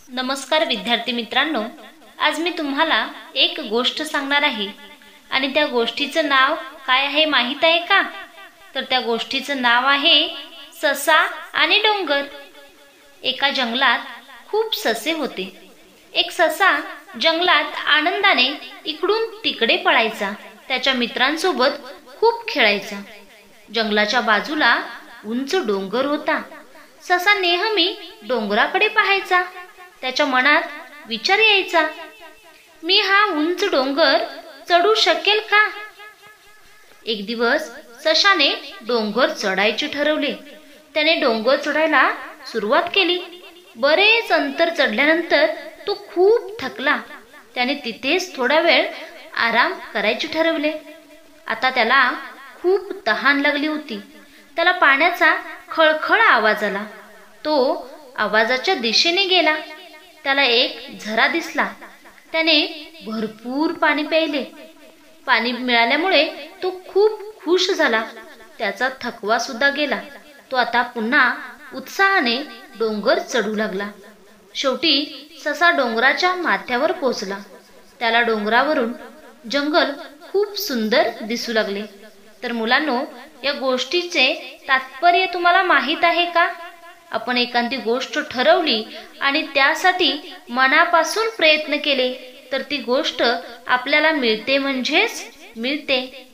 नमस्कार विद्यार्थी मित्रांनो, आज मी तुम्हाला एक गोष्ट सांगणार आहे आणि त्या गोष्टीचं नाव काय आहे माहित आहे का? तर त्या गोष्टीचं नाव आहे ससा आणि डोंगर. एका जंगलात खूप ससे होते. एक ससा जंगलात आनंदाने इकडून तिकडे पळायचा. त्याच्या मित्रांसोबत खूप खेळायचा. जंगलाच्या बाजूला उंच डोंगर होता. ससा नेहमी डोंगराकडे पाहायचा. त्याच्या मनात विचार यायचा, मी हा उंच डोंगर चढू शकेल का? एक दिवस सशाने डोंगर चढायचे ठरवले. त्याने डोंगर चढायला सुरुवात केली. बरेच अंतर चढल्यानंतर तो खूप थकला. त्याने तिथेच थोडा वेळ आराम करायचे ठरवले. आता त्याला खूप तहान लागली होती. त्याला पाण्याचा खळखळ आवाज आला. तो आवाजाच्या दिशेने गेला. त्याला एक झरा दिसला. त्याने भरपूर पाणी प्यायले. पाणी मिळाल्यामुळे तो खूप खुश झाला. त्याचा थकवा सुद्धा गेला. तो आता पुन्हा उत्साहाने डोंगर चढू लागला. शेवटी ससा डोंगराच्या माथ्यावर पोहोचला. त्याला डोंगरावरून जंगल खूप सुंदर दिसू लागले. तर मुलांनो, या गोष्टीचे तात्पर्य तुम्हाला माहित आहे का? आपण एखादी गोष्ट ठरवली आणि त्यासाठी मनापासून प्रयत्न केले तर ती गोष्ट आपल्याला मिळते म्हणजेच मिळते.